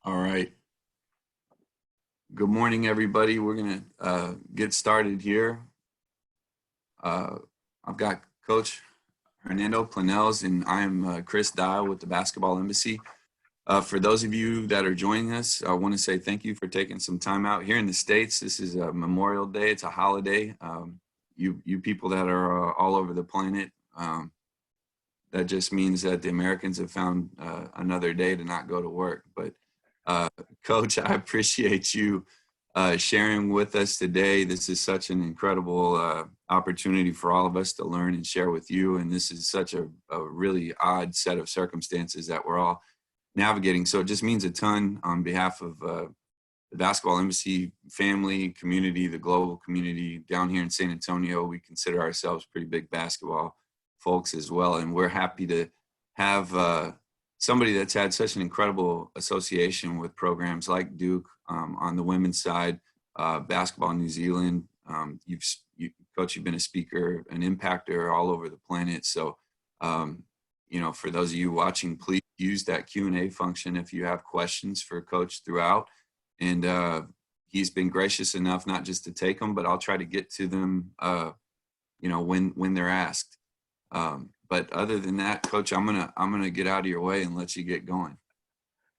All right. Good morning, everybody. We're going to get started here. I've got Coach Hernando Planels, and I'm Chris Dial with the Basketball Embassy. For those of you that are joining us, I want to say thank you for taking some time out. Here in the States, this is a Memorial Day. It's a holiday. You people that are all over the planet, that just means that the Americans have found another day to not go to work. But Coach, I appreciate you sharing with us today. This is such an incredible opportunity for all of us to learn and share with you. And this is such a really odd set of circumstances that we're all navigating. So it just means a ton on behalf of the Basketball Embassy family, community, the global community down here in San Antonio. We consider ourselves pretty big basketball folks as well. And we're happy to have somebody that's had such an incredible association with programs like Duke on the women's side, Basketball New Zealand. Coach, you've been a speaker, an impactor all over the planet. So, for those of you watching, please use that Q&A function if you have questions for Coach throughout. And he's been gracious enough not just to take them, but I'll try to get to them, when they're asked. But other than that, Coach, I'm gonna get out of your way and let you get going.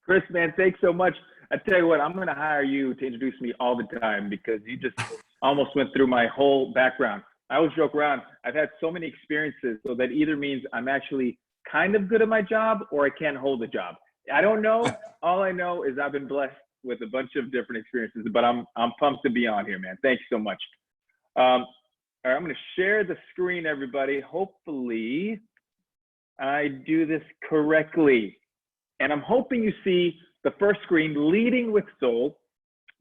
Chris, man, thanks so much. I tell you what, I'm gonna hire you to introduce me all the time because you just almost went through my whole background. I always joke around. I've had so many experiences, so that either means I'm actually kind of good at my job or I can't hold a job. I don't know. All I know is I've been blessed with a bunch of different experiences, but I'm pumped to be on here, man. Thanks so much. All right, I'm going to share the screen, everybody. Hopefully, I do this correctly. And I'm hoping you see the first screen, Leading with Soul.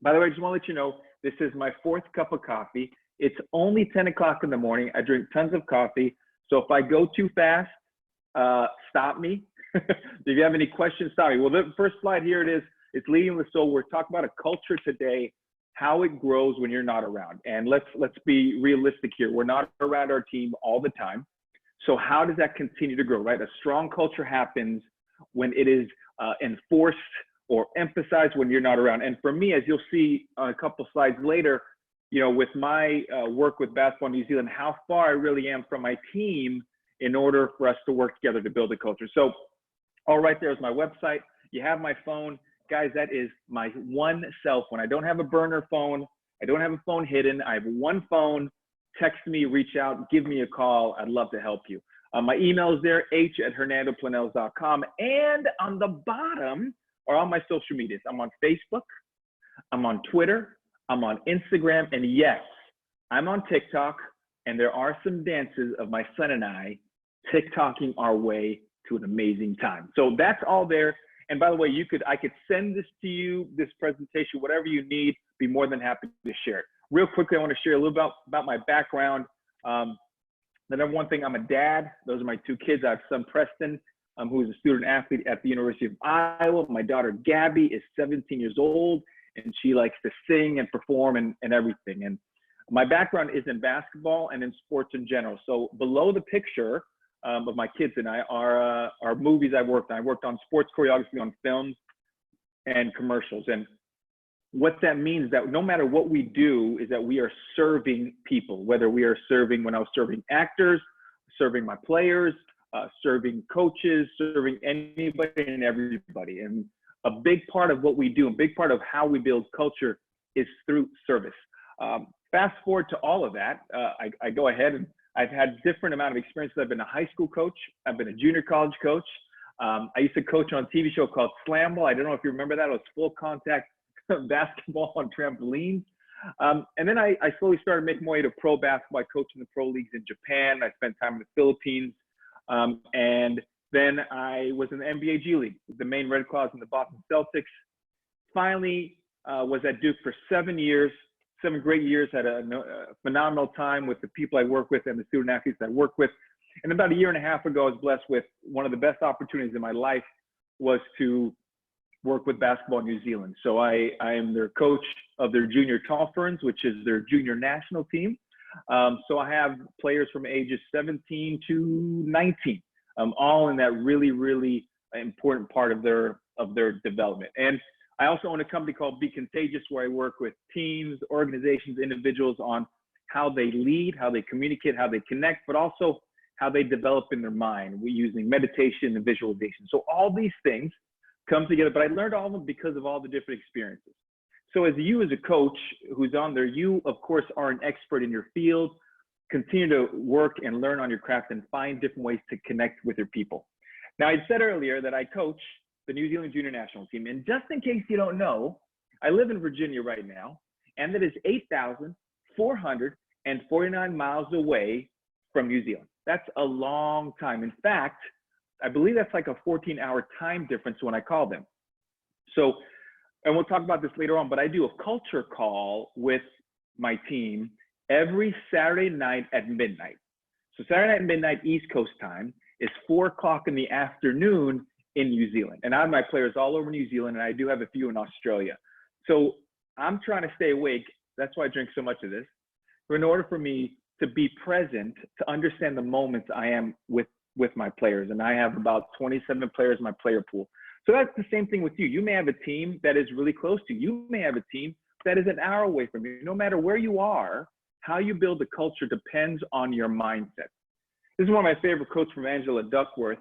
By the way, I just want to let you know, this is my fourth cup of coffee. It's only 10 o'clock in the morning. I drink tons of coffee. So if I go too fast, stop me. If you have any questions, stop me. Well, the first slide here it is. It's Leading with Soul. We're talking about a culture today, how it grows when you're not around. And let's be realistic here. We're not around our team all the time. So how does that continue to grow, right? A strong culture happens when it is enforced or emphasized when you're not around. And for me, as you'll see on a couple slides later, with my work with Basketball New Zealand, how far I really am from my team in order for us to work together to build a culture. So all right, there is my website. You have my phone. Guys, that is my one cell phone. I don't have a burner phone. I don't have a phone hidden. I have one phone. Text me, reach out, give me a call. I'd love to help you. My email is there, h@hernandoplanels.com. And on the bottom are all my social medias. I'm on Facebook. I'm on Twitter. I'm on Instagram. And yes, I'm on TikTok. And there are some dances of my son and I TikToking our way to an amazing time. So that's all there. And by the way, I could send this to you, this presentation, whatever you need, be more than happy to share it. Real quickly, I want to share a little about my background. The number one thing, I'm a dad. Those are my two kids. I have son Preston, who is a student athlete at the University of Iowa. My daughter Gabby is 17 years old, and she likes to sing and perform and everything. And my background is in basketball and in sports in general. So below the picture of my kids and I are movies I've worked on. I worked on sports choreography on films and commercials. And what that means that no matter what we do is that we are serving people, whether we are serving, when I was serving actors, serving my players, serving coaches, serving anybody and everybody. And a big part of what we do, a big part of how we build culture is through service. Fast forward to all of that, I go ahead and I've had different amount of experiences. I've been a high school coach. I've been a junior college coach. I used to coach on a TV show called Slam Ball. I don't know if you remember that. It was full contact basketball on trampolines. And then I slowly started making my way to pro basketball. I coached in the pro leagues in Japan. I spent time in the Philippines. And then I was in the NBA G League, the Maine Red Claws and the Boston Celtics. Finally, was at Duke for 7 years. 7 great years, had a phenomenal time with the people I work with and the student athletes I work with. And about 1.5 years ago, I was blessed with one of the best opportunities in my life was to work with Basketball New Zealand. So I am their coach of their junior Tall Ferns, which is their junior national team. So I have players from ages 17 to 19, all in that really, really important part of their development. And I also own a company called Be Contagious, where I work with teams, organizations, individuals on how they lead, how they communicate, how they connect, but also how they develop in their mind. We're using meditation and visualization. So all these things come together, but I learned all of them because of all the different experiences. So as you as a coach who's on there, you of course are an expert in your field. Continue to work and learn on your craft and find different ways to connect with your people. Now, I said earlier that I coach the New Zealand junior national team. And just in case you don't know, I live in Virginia right now, and that is 8,449 miles away from New Zealand. That's a long time. In fact, I believe that's like a 14-hour time difference when I call them. So, and we'll talk about this later on, but I do a culture call with my team every Saturday night at midnight. So Saturday night at midnight East Coast time is 4 o'clock in the afternoon in New Zealand. And I have my players all over New Zealand, and I do have a few in Australia. So I'm trying to stay awake. That's why I drink so much of this. In order for me to be present, to understand the moments I am with my players. And I have about 27 players in my player pool. So that's the same thing with you. You may have a team that is really close to you. You may have a team that is an hour away from you. No matter where you are, how you build the culture depends on your mindset. This is one of my favorite quotes from Angela Duckworth,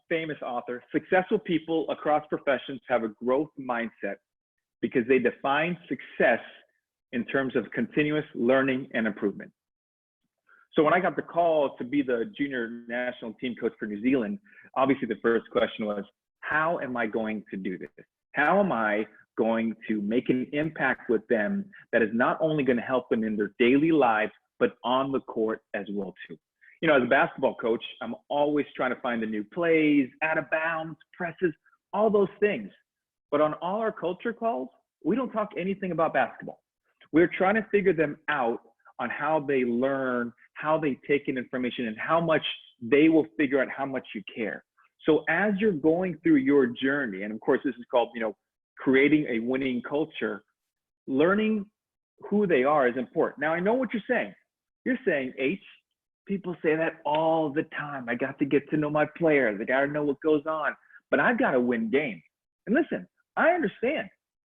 famous author. Successful people across professions have a growth mindset because they define success in terms of continuous learning and improvement. So when I got the call to be the junior national team coach for New Zealand, obviously the first question was, how am I going to do this? How am I going to make an impact with them that is not only going to help them in their daily lives, but on the court as well too? You know, as a basketball coach, I'm always trying to find the new plays, out of bounds, presses, all those things. But on all our culture calls, we don't talk anything about basketball. We're trying to figure them out on how they learn, how they take in information, and how much they will figure out how much you care. So as you're going through your journey, and of course this is called, you know, creating a winning culture, learning who they are is important. Now I know what you're saying. You're saying, H, people say that all the time. I got to get to know my players. I got to know what goes on, but I've got to win games. And listen, I understand.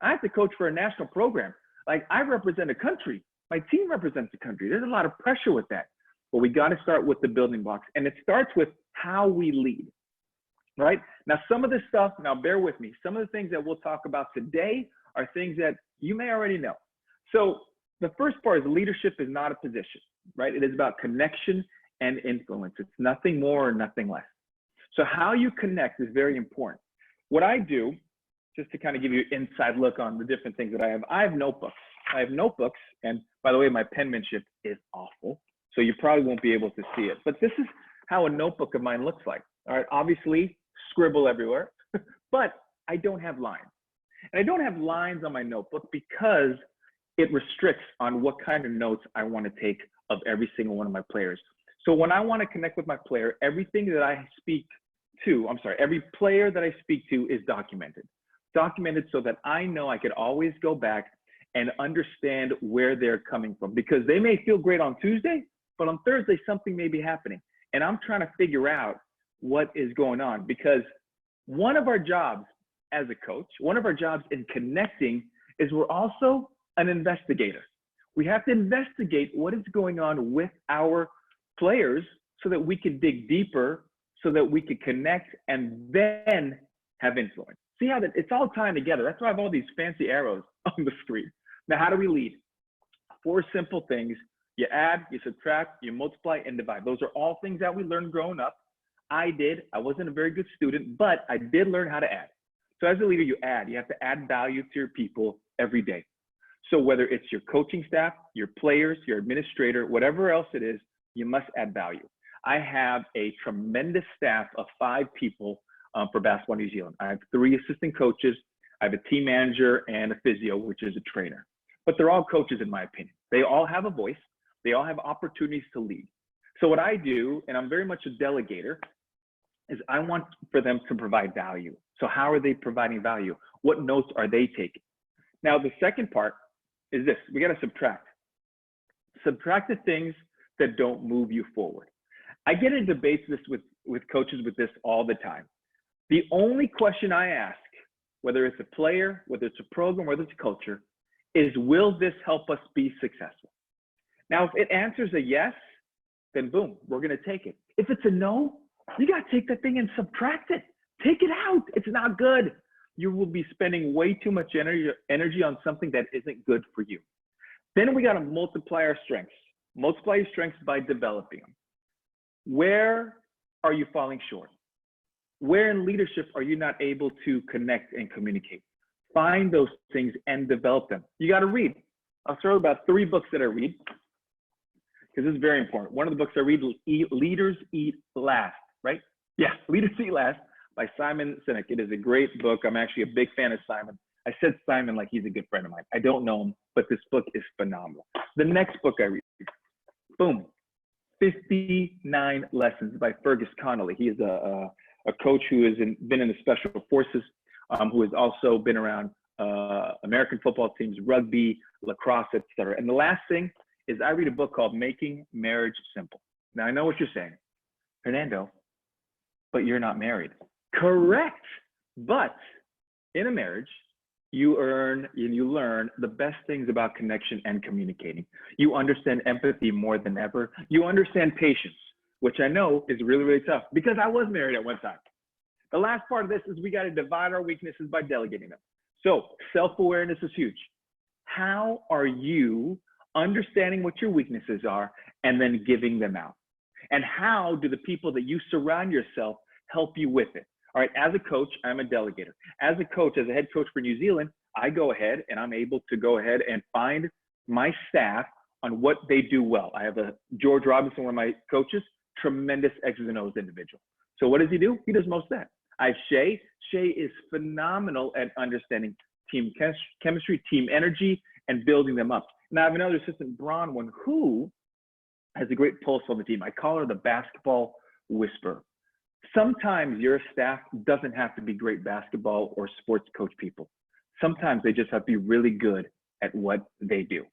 I have to coach for a national program. Like, I represent a country. My team represents a country. There's a lot of pressure with that. But we got to start with the building blocks. And it starts with how we lead, right? Now, some of this stuff, now bear with me, some of the things that we'll talk about today are things that you may already know. So the first part is leadership is not a position, right? It is about connection and influence. It's nothing more or nothing less. So how you connect is very important. What I do, just to kind of give you an inside look on the different things that I have notebooks. I have notebooks, and by the way, my penmanship is awful, so you probably won't be able to see it. But this is how a notebook of mine looks like. All right, obviously, scribble everywhere, but I don't have lines. And I don't have lines on my notebook because it restricts on what kind of notes I want to take of every single one of my players. So when I want to connect with my player, everything that I speak to, every player that I speak to is documented. Documented so that I know I could always go back and understand where they're coming from, because they may feel great on Tuesday, but on Thursday, something may be happening. And I'm trying to figure out what is going on, because one of our jobs as a coach, one of our jobs in connecting is we're also an investigator. We have to investigate what is going on with our players so that we can dig deeper, so that we can connect and then have influence. See how that it's all tying together. That's why I have all these fancy arrows on the screen. Now, how do we lead? 4 simple things. You add, you subtract, you multiply, and divide. Those are all things that we learned growing up. I wasn't a very good student, but I did learn how to add. So as a leader, you add. You have to add value to your people every day. So whether it's your coaching staff, your players, your administrator, whatever else it is, you must add value. I have a tremendous staff of 5 people for Basketball New Zealand. I have 3 assistant coaches. I have a team manager and a physio, which is a trainer. But they're all coaches in my opinion. They all have a voice. They all have opportunities to lead. So what I do, and I'm very much a delegator, is I want for them to provide value. So how are they providing value? What notes are they taking? Now, the second part is this. We got to subtract. Subtract the things that don't move you forward. I get in debates with coaches with this all the time. The only question I ask whether it's a player, whether it's a program, whether it's a culture, is will this help us be successful? Now, if it answers a yes, then boom, we're going to take it. If it's a no, you got to take that thing and subtract it. Take it out. It's not good. You will be spending way too much energy on something that isn't good for you. Then we got to multiply our strengths. Multiply your strengths by developing them. Where are you falling short? Where in leadership are you not able to connect and communicate? Find those things and develop them. You got to read. I'll throw about 3 books that I read, because this is very important. One of the books I read, Leaders Eat Last, right? Yeah, Leaders Eat Last by Simon Sinek. It is a great book. I'm actually a big fan of Simon. I said Simon like he's a good friend of mine. I don't know him, but this book is phenomenal. The next book I read, boom, 59 Lessons by Fergus Connolly. He is a coach who has been in the Special Forces, who has also been around American football teams, rugby, lacrosse, etc. And the last thing is I read a book called Making Marriage Simple. Now, I know what you're saying, Hernando, but you're not married. Correct. But in a marriage, you earn and you learn the best things about connection and communicating. You understand empathy more than ever. You understand patience, which I know is really, really tough because I was married at one time. The last part of this is we got to divide our weaknesses by delegating them. So self-awareness is huge. How are you understanding what your weaknesses are and then giving them out? And how do the people that you surround yourself help you with it? All right, as a coach, I'm a delegator. As a coach, as a head coach for New Zealand, I go ahead and I'm able to go ahead and find my staff on what they do well. I have a George Robinson, one of my coaches, tremendous X's and O's individual. So what does he do? He does most of that. I have Shay. Shay is phenomenal at understanding team chemistry, team energy, and building them up. Now I have another assistant, Bronwyn, who has a great pulse on the team. I call her the basketball whisperer. Sometimes your staff doesn't have to be great basketball or sports coach people. Sometimes they just have to be really good at what they do.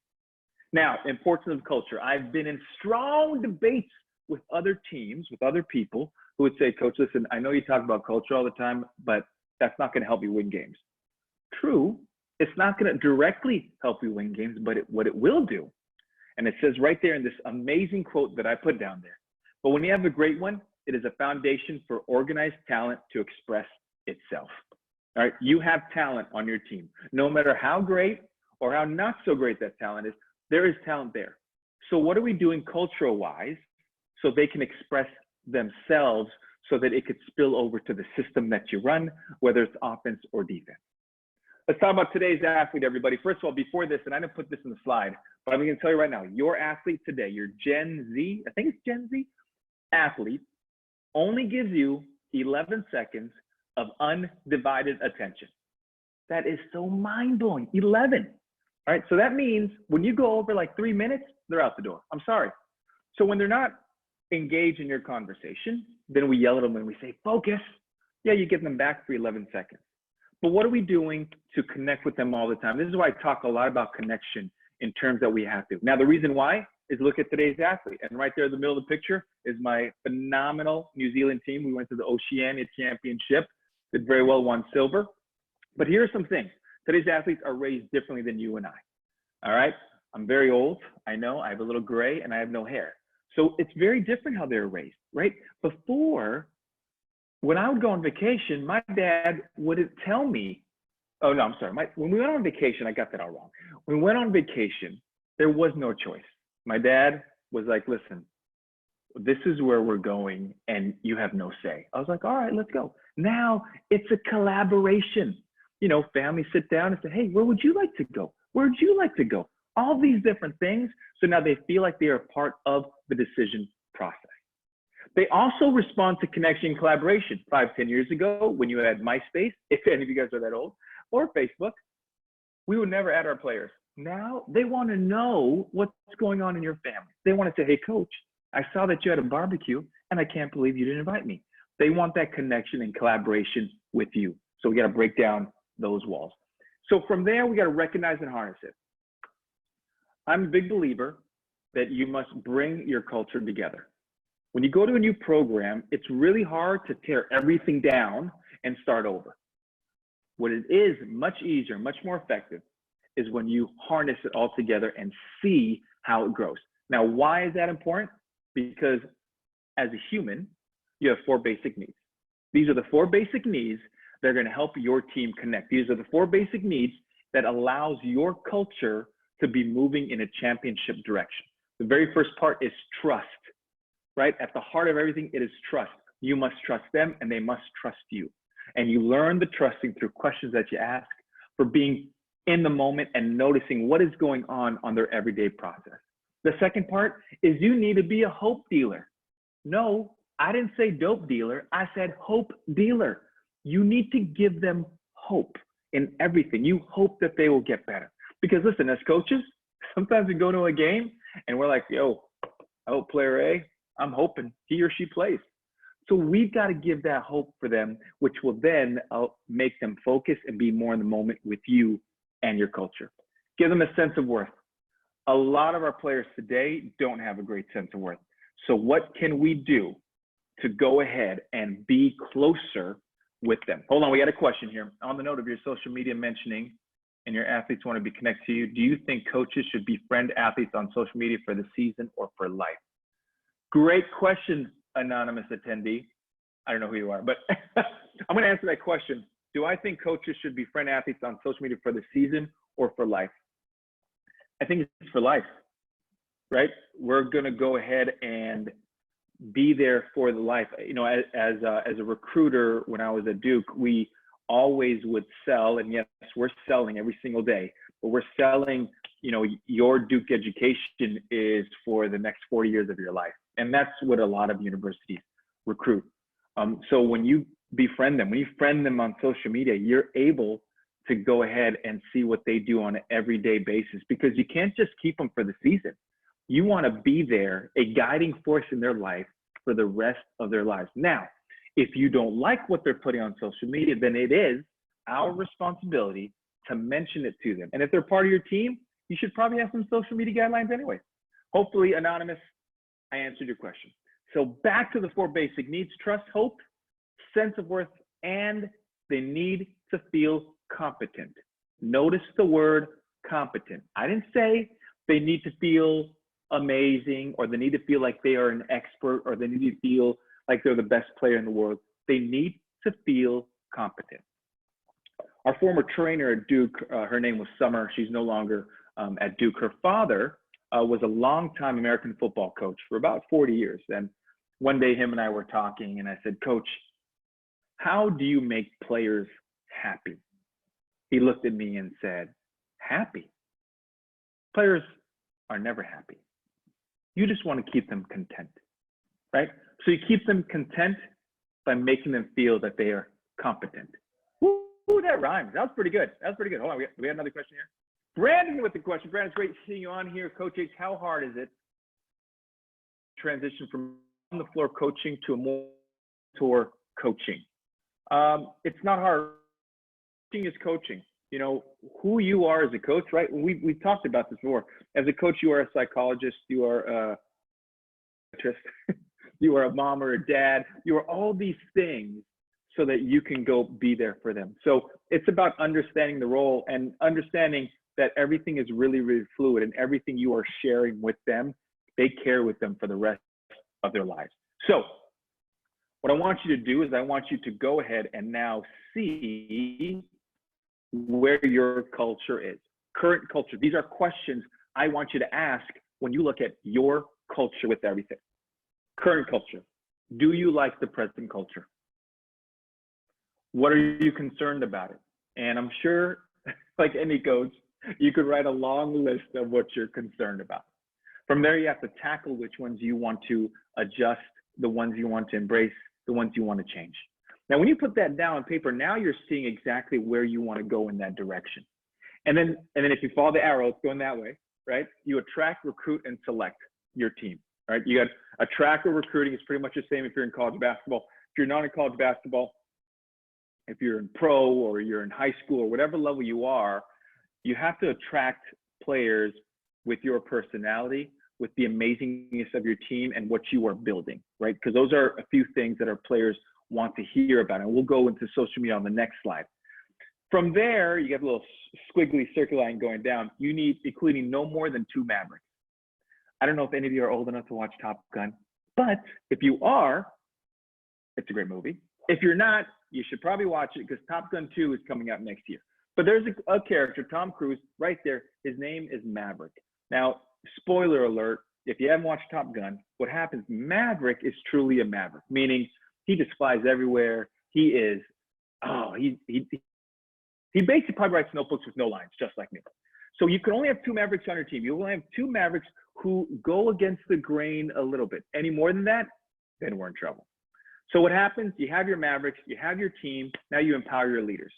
Now, importance of culture. I've been in strong debates with other teams, with other people who would say, Coach, listen, I know you talk about culture all the time, but that's not going to help you win games. True, it's not going to directly help you win games, but what it will do, and it says right there in this amazing quote that I put down there, but when you have a great one, it is a foundation for organized talent to express itself. All right, you have talent on your team. No matter how great or how not so great that talent is, there is talent there. So what are we doing cultural-wise so they can express themselves so that it could spill over to the system that you run, whether it's offense or defense? Let's talk about today's athlete, everybody. First of all, before this, and I didn't put this in the slide, but I'm going to tell you right now, your athlete today, your Gen Z, I think it's Gen Z, athlete, only gives you 11 seconds of undivided attention. That is so mind-blowing, 11. All right, so that means when you go over like 3 minutes, they're out the door. I'm sorry. So when they're not engaged in your conversation, then we yell at them and we say, focus. Yeah, you get them back for 11 seconds. But what are we doing to connect with them all the time? This is why I talk a lot about connection in terms that we have to. Now, the reason why is look at today's athlete. And right there in the middle of the picture is my phenomenal New Zealand team. We went to the Oceania Championship, did very well, won silver. But here are some things. Today's athletes are raised differently than you and I. All right? I'm very old. I know. I have a little gray and I have no hair. So it's very different how they're raised, right? Before, when I would go on vacation, my dad wouldn't tell me, oh, no, I'm sorry. When we went on vacation, I got that all wrong. When we went on vacation, there was no choice. My dad was like, listen, this is where we're going and you have no say. I was like, all right, let's go. Now it's a collaboration. You know, families sit down and say, hey, where would you like to go? Where would you like to go? All these different things. So now they feel like they are part of the decision process. They also respond to connection and collaboration. 5-10 years ago, when you had MySpace, if any of you guys are that old, or Facebook, we would never add our players. Now they want to know what's going on in your family. They want to say, hey, coach, I saw that you had a barbecue and I can't believe you didn't invite me. They want that connection and collaboration with you. So we got to break down those walls. So from there, we got to recognize and harness it. I'm a big believer that you must bring your culture together. When you go to a new program, it's really hard to tear everything down and start over. What it is much easier, much more effective, is when you harness it all together and see how it grows. Now, why is that important? Because as a human, you have 4 basic needs. These are the 4 basic needs that are going to help your team connect. These are the 4 basic needs that allows your culture to be moving in a championship direction. The very first part is trust, right? At the heart of everything, it is trust. You must trust them and they must trust you. And you learn the trusting through questions that you ask, for being in the moment and noticing what is going on their everyday process. The second part is you need to be a hope dealer. No, I didn't say dope dealer. I said hope dealer. You need to give them hope in everything. You hope that they will get better. Because listen, as coaches, sometimes we go to a game and we're like, yo, I hope player A, I'm hoping he or she plays. So we've got to give that hope for them, which will then make them focus and be more in the moment with you and your culture. Give them a sense of worth. A lot of our players today don't have a great sense of worth. So what can we do to go ahead and be closer with them? Hold on, we got a question here. On the note of your social media mentioning and your athletes want to be connected to you, do you think coaches should befriend athletes on social media for the season or for life? Great question, anonymous attendee. I don't know who you are, but I'm going to answer that question. Do I think coaches should befriend athletes on social media for the season or for life? I think it's for life, right? We're going to go ahead and be there for the life. You know, as a recruiter, when I was at Duke, we always would sell, and yes, we're selling every single day, but we're selling, you know, your Duke education is for the next 40 years of your life. And that's what a lot of universities recruit. So when you befriend them, when you friend them on social media, you're able to go ahead and see what they do on an everyday basis, because you can't just keep them for the season. You want to be there, a guiding force in their life for the rest of their lives. Now, if you don't like what they're putting on social media, then it is our responsibility to mention it to them. And if they're part of your team, you should probably have some social media guidelines anyway. Hopefully, anonymous, I answered your question. So back to the 4 basic needs: trust, hope, sense of worth, and they need to feel competent. Notice the word competent. I didn't say they need to feel amazing, or they need to feel like they are an expert, or they need to feel like they're the best player in the world. They need to feel competent. Our former trainer at Duke, her name was Summer. She's no longer at Duke. Her father was a longtime American football coach for about 40 years. And one day him and I were talking, and I said, Coach, how do you make players happy? He looked at me and said, happy? Players are never happy. You just want to keep them content, right? So you keep them content by making them feel that they are competent. Ooh, that rhymes. That was pretty good. That was pretty good. Hold on, we had another question here. Brandon with the question. Brandon, it's great seeing you on here. Coach H, how hard is it to transition from on the floor coaching to a more tour coaching? It's not hard. Coaching is coaching. You know, who you are as a coach, right? We've talked about this before. As a coach, you are a psychologist, you are a you are a mom or a dad, you are all these things so that you can go be there for them. So it's about understanding the role and understanding that everything is really, really fluid, and everything you are sharing with them, they carry with them for the rest of their lives. So what I want you to do is I want you to go ahead and now see where your culture is. Current culture. These are questions I want you to ask when you look at your culture with everything. Current culture. Do you like the present culture? What are you concerned about it? And I'm sure, like any coach, you could write a long list of what you're concerned about. From there, you have to tackle which ones you want to adjust, the ones you want to embrace, the ones you want to change. Now, when you put that down on paper, now you're seeing exactly where you want to go in that direction. And then if you follow the arrow, it's going that way, right? You attract, recruit, and select your team, right? You got attract or recruiting is pretty much the same if you're in college basketball. If you're not in college basketball, if you're in pro or you're in high school or whatever level you are, you have to attract players with your personality, with the amazingness of your team and what you are building, right? Because those are a few things that our players want to hear about. And we'll go into social media on the next slide. From there, you get a little squiggly circle line going down. You need, including no more than 2 Mavericks. I don't know if any of you are old enough to watch Top Gun, but if you are, it's a great movie. If you're not, you should probably watch it because Top Gun 2 is coming out next year. But there's a character, Tom Cruise, right there. His name is Maverick. Now, spoiler alert, if you haven't watched Top Gun, what happens, Maverick is truly a maverick, meaning he just flies everywhere. He is, he basically probably writes notebooks with no lines, just like me. So you can only have 2 Mavericks on your team. You only have 2 Mavericks who go against the grain a little bit. Any more than that, then we're in trouble. So what happens, you have your Mavericks, you have your team, now you empower your leaders.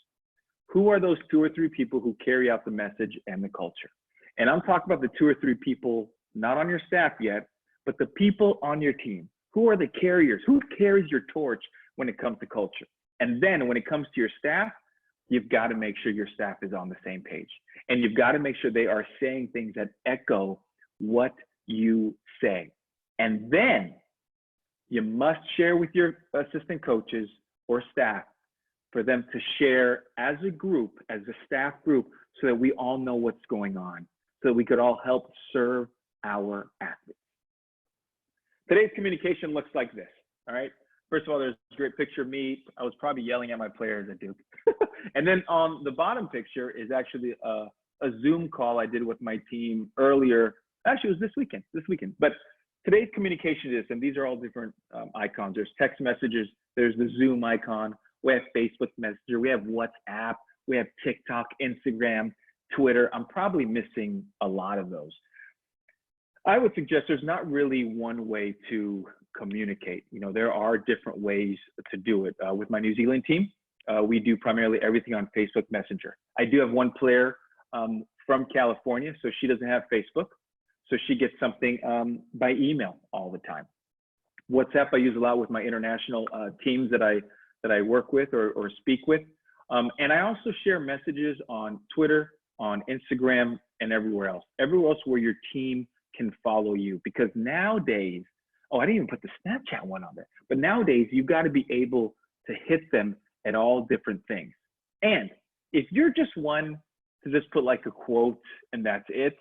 Who are those 2 or 3 people who carry out the message and the culture? And I'm talking about the 2 or 3 people, not on your staff yet, but the people on your team. Who are the carriers? Who carries your torch when it comes to culture? And then when it comes to your staff, you've got to make sure your staff is on the same page. And you've got to make sure they are saying things that echo what you say. And then you must share with your assistant coaches or staff for them to share as a group, as a staff group, so that we all know what's going on, so that we could all help serve our athletes. Today's communication looks like this, all right? First of all, there's a great picture of me. I was probably yelling at my players at Duke. And then on the bottom picture is actually a Zoom call I did with my team earlier. Actually, it was this weekend. But today's communication is, and these are all different icons. There's text messages. There's the Zoom icon. We have Facebook Messenger. We have WhatsApp. We have TikTok, Instagram, Twitter. I'm probably missing a lot of those. I would suggest there's not really one way to communicate. You know, there are different ways to do it. With my New Zealand team, we do primarily everything on Facebook Messenger. I do have one player from California, so she doesn't have Facebook. So she gets something by email all the time. WhatsApp I use a lot with my international teams that I work with or speak with. And I also share messages on Twitter, on Instagram, and everywhere else where your team can follow you. Because nowadays, oh, I didn't even put the Snapchat one on there, but nowadays you've got to be able to hit them at all different things. And if you're just one to just put like a quote and that's it,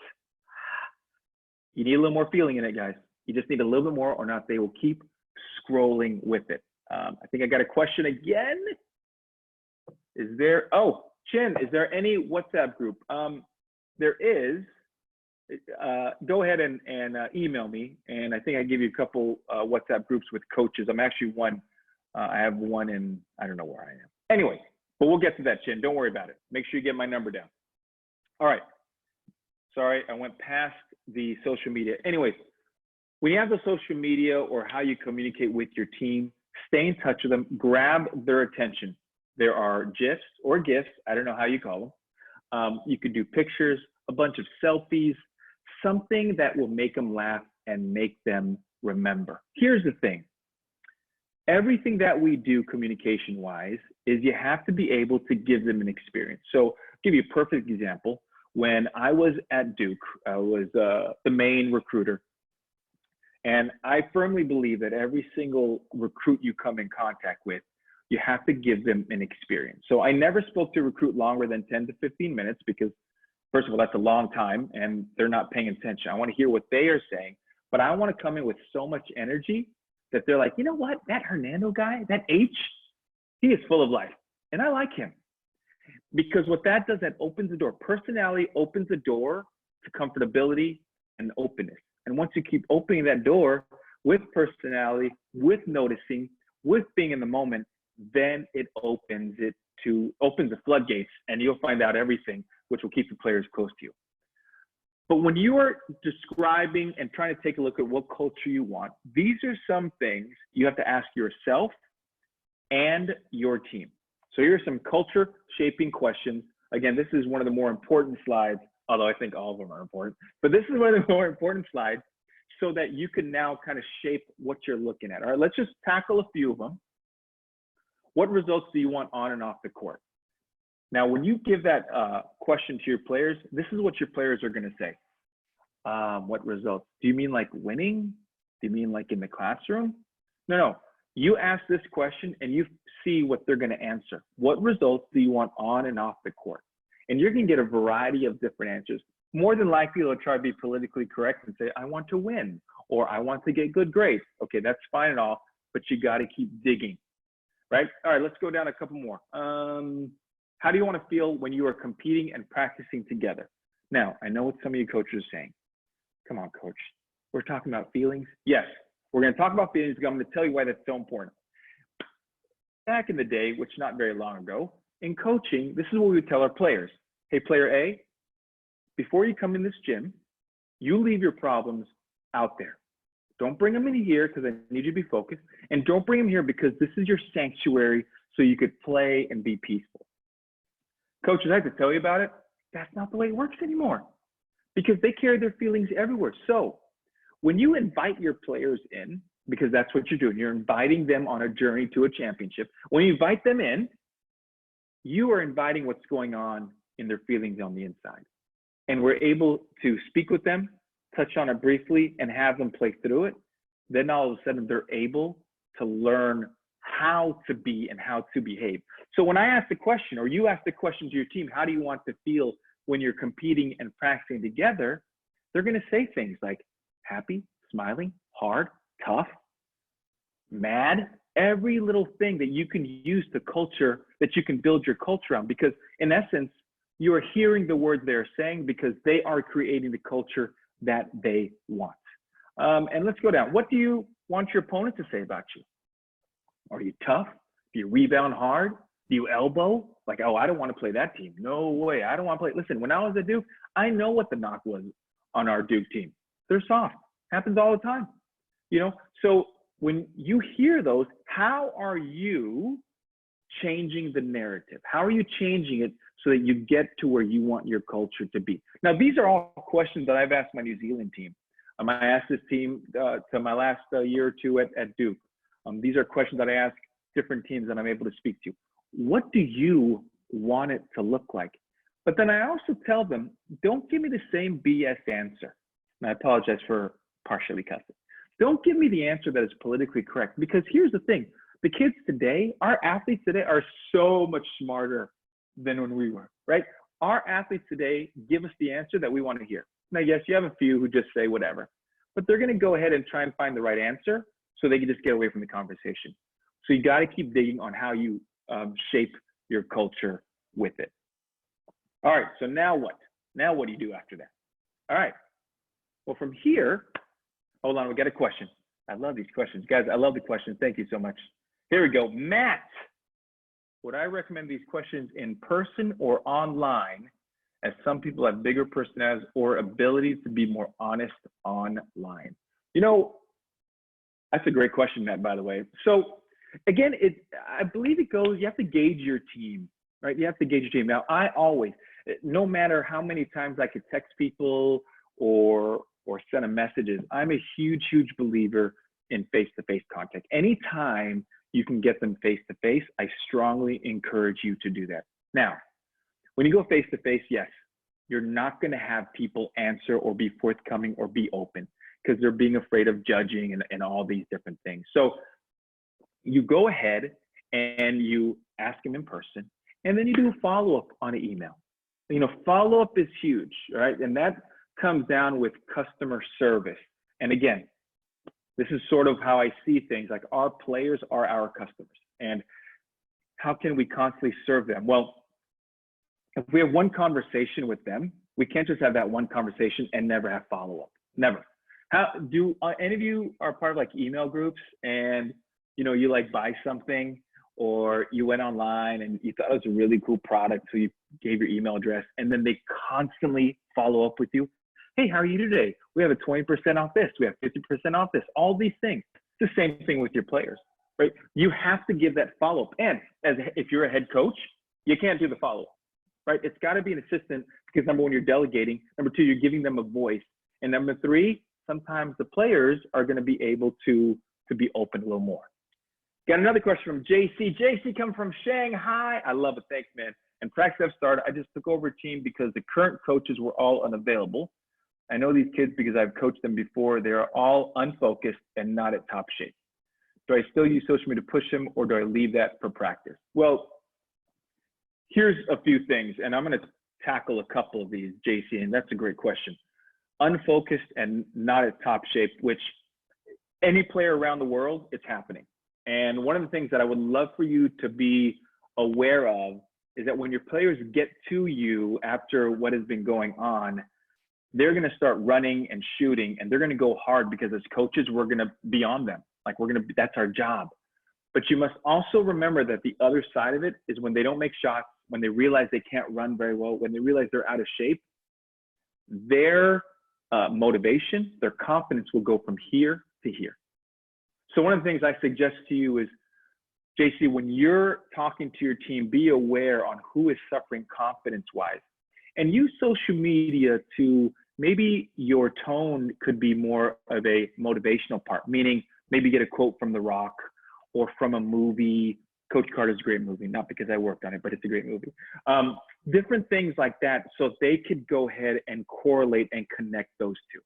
you need a little more feeling in it, guys. You just need a little bit more, or not, they will keep scrolling with it. I think I got a question again. Is there, oh, Chin, is there any WhatsApp group? There is. Go ahead and email me, and I think I give you a couple WhatsApp groups with coaches. I'm actually one. I have one in, I don't know where I am. Anyway, but we'll get to that, Chin. Don't worry about it. Make sure you get my number down. All right. Sorry, I went past the social media. Anyways, when you have the social media or how you communicate with your team, stay in touch with them, grab their attention. There are GIFs or GIFs, I don't know how you call them. You could do pictures, a bunch of selfies, something that will make them laugh and make them remember. Here's the thing. Everything that we do communication-wise is you have to be able to give them an experience. So I'll give you a perfect example. When I was at Duke, I was the main recruiter. And I firmly believe that every single recruit you come in contact with, you have to give them an experience. So I never spoke to a recruit longer than 10 to 15 minutes because, first of all, that's a long time and they're not paying attention. I want to hear what they are saying, but I want to come in with so much energy that they're like, you know what, that Hernando guy, that H, he is full of life and I like him. Because what that does, that opens the door. Personality opens the door to comfortability and openness. And once you keep opening that door with personality, with noticing, with being in the moment, then it opens the floodgates, and you'll find out everything, which will keep the players close to you. But when you are describing and trying to take a look at what culture you want, these are some things you have to ask yourself and your team. So here are some culture shaping questions. Again, this is one of the more important slides, although I think all of them are important, but this is one of the more important slides so that you can now kind of shape what you're looking at. All right, let's just tackle a few of them. What results do you want on and off the court? Now, when you give that question to your players, this is what your players are going to say. What results? Do you mean like winning? Do you mean like in the classroom? No. You ask this question and you see what they're going to answer. What results do you want on and off the court? And you're going to get a variety of different answers. More than likely, they'll try to be politically correct and say, I want to win, or I want to get good grades. Okay, that's fine and all, but you got to keep digging, right? All right, let's go down a couple more. How do you want to feel when you are competing and practicing together? Now, I know what some of you coaches are saying. Come on, coach. We're talking about feelings. Yes, we're going to talk about feelings. I'm going to tell you why that's so important. Back in the day, which not very long ago, in coaching, this is what we would tell our players. Hey, player A, before you come in this gym, you leave your problems out there. Don't bring them in here because I need you to be focused. And don't bring them here because this is your sanctuary so you could play and be peaceful. Coaches, I have to tell you about it. That's not the way it works anymore because they carry their feelings everywhere. So when you invite your players in, because that's what you're doing, you're inviting them on a journey to a championship. When you invite them in, you are inviting what's going on in their feelings on the inside. And we're able to speak with them, touch on it briefly, and have them play through it. Then all of a sudden they're able to learn how to be and how to behave. So when I ask the question, or you ask the question to your team, how do you want to feel when you're competing and practicing together? They're going to say things like happy, smiling, hard, tough, mad, every little thing that you can use to culture, that you can build your culture on. Because in essence, you are hearing the words they're saying because they are creating the culture that they want. And let's go down. What do you want your opponent to say about you? Are you tough? Do you rebound hard? Do you elbow? Like, oh, I don't want to play that team. No way. I don't want to play. Listen, when I was at Duke, I know what the knock was on our Duke team. They're soft. Happens all the time. You know, so when you hear those, how are you changing the narrative? How are you changing it so that you get to where you want your culture to be? Now, these are all questions that I've asked my New Zealand team. I asked this team to my last year or two at Duke. These are questions that I ask different teams that I'm able to speak to. What do you want it to look like? But then I also tell them, don't give me the same BS answer. And I apologize for partially cussing. Don't give me the answer that is politically correct, because here's the thing. The kids today, our athletes today are so much smarter than when we were, right? Our athletes today give us the answer that we want to hear. Now, yes, you have a few who just say whatever, but they're going to go ahead and try and find the right answer so they can just get away from the conversation. So you got to keep digging on how you shape your culture with it. All right, so now what? Now what do you do after that? All right, well, from here, hold on, we got a question. I love these questions. Guys, I love the questions. Thank you so much. Here we go. Matt, would I recommend these questions in person or online, as some people have bigger personalities or abilities to be more honest online? You know, that's a great question, Matt, by the way. So again, I believe it goes, you have to gauge your team, right? You have to gauge your team. Now, I always, no matter how many times I could text people or send them messages, I'm a huge, huge believer in face-to-face contact. Anytime you can get them face-to-face, I strongly encourage you to do that. Now, when you go face-to-face, yes, you're not going to have people answer or be forthcoming or be open because they're being afraid of judging and all these different things. So you go ahead and you ask them in person, and then you do a follow-up on an email. You know, follow-up is huge, right? And that comes down with customer service. And again, this is sort of how I see things. Like, our players are our customers, and how can we constantly serve them? Well, if we have one conversation with them, we can't just have that one conversation and never have follow-up. Never. How do any of you are part of like email groups, and you know, you like buy something, or you went online and you thought it was a really cool product, so you gave your email address, and then they constantly follow up with you? Hey, how are you today? We have a 20% off this. We have 50% off this. All these things. It's the same thing with your players, right? You have to give that follow-up. And if you're a head coach, you can't do the follow-up, right? It's got to be an assistant, because number one, you're delegating. Number two, you're giving them a voice. And number three, sometimes the players are going to be able to be open a little more. Got another question from JC. JC coming from Shanghai. I love it. Thanks, man. And practice I've started, I just took over a team because the current coaches were all unavailable. I know these kids because I've coached them before. They are all unfocused and not at top shape. Do I still use social media to push them, or do I leave that for practice? Well, here's a few things, and I'm going to tackle a couple of these, JC, and that's a great question. Unfocused and not at top shape, which any player around the world, it's happening. And one of the things that I would love for you to be aware of is that when your players get to you after what has been going on, they're going to start running and shooting, and they're going to go hard because as coaches, we're going to be on them. Like that's our job. But you must also remember that the other side of it is when they don't make shots, when they realize they can't run very well, when they realize they're out of shape, their motivation, their confidence will go from here to here. So one of the things I suggest to you is, JC, when you're talking to your team, be aware on who is suffering confidence-wise, and use social media to maybe your tone could be more of a motivational part, meaning maybe get a quote from The Rock or from a movie. Coach Carter's a great movie, not because I worked on it, but it's a great movie. Different things like that, so they could go ahead and correlate and connect those two,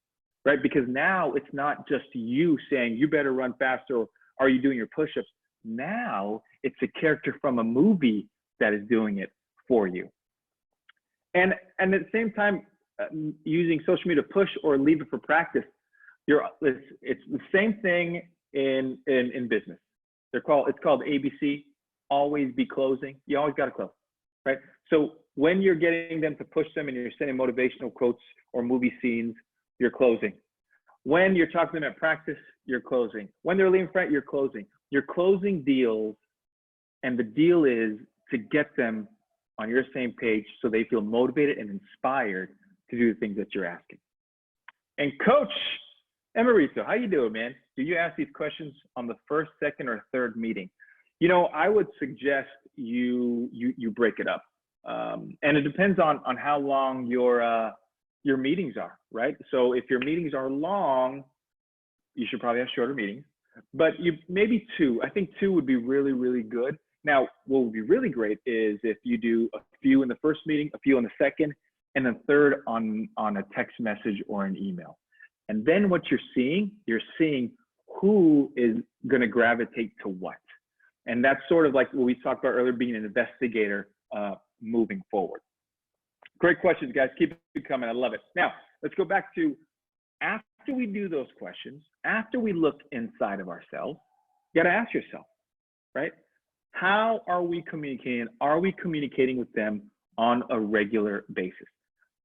right? Because now it's not just you saying you better run faster, or are you doing your push-ups? Now it's a character from a movie that is doing it for you. And at the same time, using social media to push or leave it for practice, it's the same thing in business. It's called ABC, always be closing. You always got to close, right? So when you're getting them to push them and you're sending motivational quotes or movie scenes, you're closing. When you're talking to them at practice, you're closing. When they're leaving front, you're closing. You're closing deals, and the deal is to get them on your same page so they feel motivated and inspired to do the things that you're asking. And Coach Emerito, how you doing, man? Do you ask these questions on the first, second, or third meeting? You know, I would suggest you break it up, and it depends on how long your meetings are, right? So if your meetings are long, you should probably have shorter meetings. But maybe two. I think two would be really, really good. Now, what would be really great is if you do a few in the first meeting, a few in the second, and a third on a text message or an email. And then what you're seeing who is going to gravitate to what. And that's sort of like what we talked about earlier, being an investigator moving forward. Great questions, guys. Keep it coming. I love it. Now, let's go back to after we do those questions, after we look inside of ourselves, you got to ask yourself, right? How are we communicating? Are we communicating with them on a regular basis?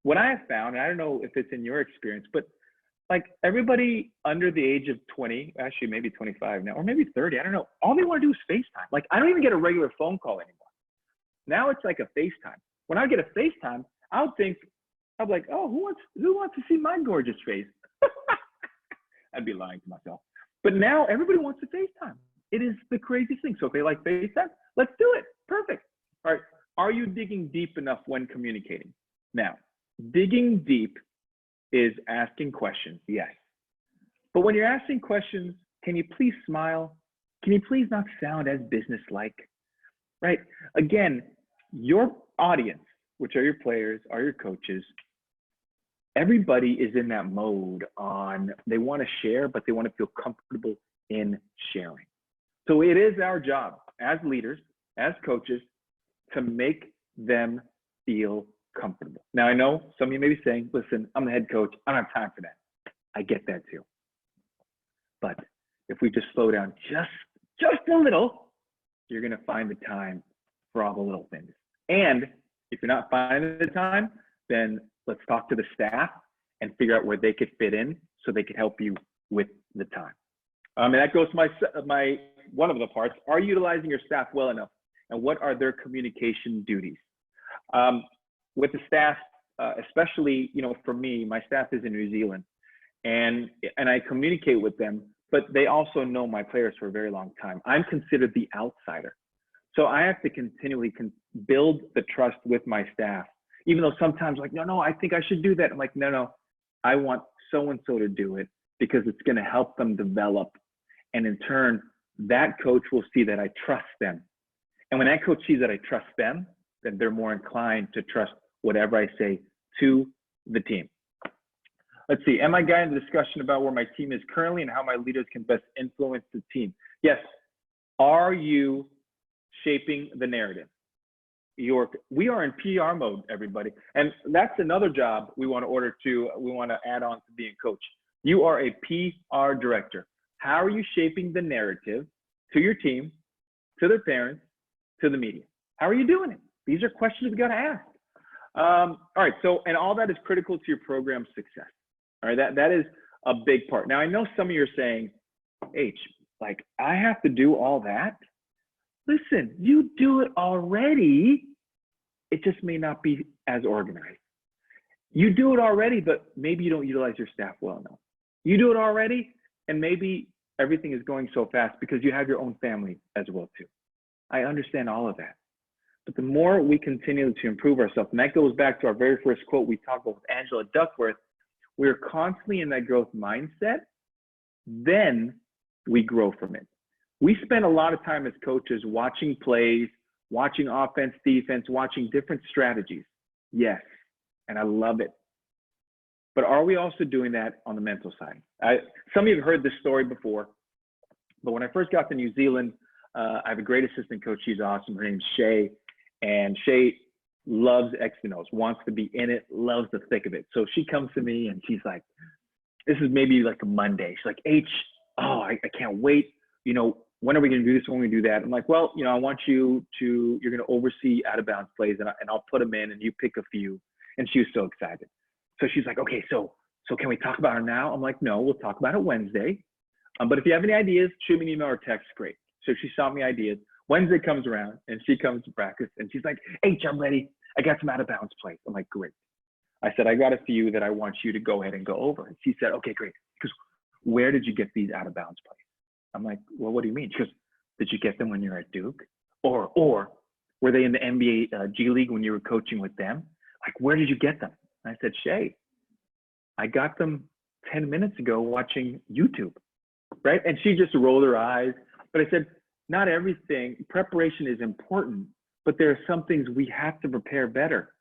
What I have found, and I don't know if it's in your experience, but like everybody under the age of 20, actually maybe 25 now, or maybe 30, I don't know. All they want to do is FaceTime. Like I don't even get a regular phone call anymore. Now it's like a FaceTime. When I get a FaceTime, I'd be like, oh, who wants to see my gorgeous face? I'd be lying to myself. But now everybody wants to FaceTime. It is the craziest thing. So if they like FaceTime, let's do it. Perfect. All right. Are you digging deep enough when communicating? Now, digging deep is asking questions, yes. But when you're asking questions, can you please smile? Can you please not sound as businesslike? Right? Again, your audience, which are your players, are your coaches, everybody is in that mode on they want to share, but they want to feel comfortable in sharing. So it is our job as leaders, as coaches, to make them feel comfortable. Now, I know some of you may be saying, listen, I'm the head coach. I don't have time for that. I get that too. But if we just slow down just a little, you're going to find the time for all the little things. And if you're not finding the time, then let's talk to the staff and figure out where they could fit in so they could help you with the time. And that goes to my one of the parts. Are you utilizing your staff well enough? And what are their communication duties? With the staff, especially, for me, my staff is in New Zealand, and I communicate with them, but they also know my players for a very long time. I'm considered the outsider. So I have to continually build the trust with my staff, even though sometimes like, no, I think I should do that. I'm like, no, I want so-and-so to do it because it's going to help them develop. And in turn, that coach will see that I trust them. And when that coach sees that I trust them, then they're more inclined to trust whatever I say to the team. Let's see. Am I guiding the discussion about where my team is currently and how my leaders can best influence the team? Yes. Are you shaping the narrative? We are in PR mode, everybody. And that's another job we want to add on to being coach. You are a PR director. How are you shaping the narrative to your team, to their parents, to the media? How are you doing it? These are questions we got to ask. All right. So, and all that is critical to your program's success. All right. That is a big part. Now, I know some of you are saying, H, like, I have to do all that. Listen, you do it already. It just may not be as organized. You do it already, but maybe you don't utilize your staff well enough. You do it already, and maybe everything is going so fast because you have your own family as well too. I understand all of that. But the more we continue to improve ourselves, and that goes back to our very first quote we talked about with Angela Duckworth, we're constantly in that growth mindset, then we grow from it. We spend a lot of time as coaches watching plays, watching offense, defense, watching different strategies. Yes, and I love it. But are we also doing that on the mental side? Some of you have heard this story before, but when I first got to New Zealand, I have a great assistant coach. She's awesome. Her name's Shay, and Shay loves X and O's, wants to be in it, loves the thick of it. So she comes to me and she's like, this is maybe like a Monday. She's like, H, I can't wait. You know, when are we going to do this? When we do that? I'm like, well, you know, I want you're going to oversee out of bounds plays, and I'll put them in and you pick a few. And she was so excited. So she's like, okay, so can we talk about it now? I'm like, no, we'll talk about it Wednesday. But if you have any ideas, shoot me an email or text, great. So she shot me ideas. Wednesday comes around and she comes to practice and she's like, H, I'm ready. I got some out of bounds plays. I'm like, great. I said, I got a few that I want you to go ahead and go over. And she said, okay, great. Because where did you get these out of bounds plays? I'm like, well, what do you mean? She goes, did you get them when you were at Duke? Or were they in the NBA G League when you were coaching with them? Like, where did you get them? And I said, Shay, I got them 10 minutes ago watching YouTube, right? And she just rolled her eyes. But I said, not everything, preparation is important, but there are some things we have to prepare better.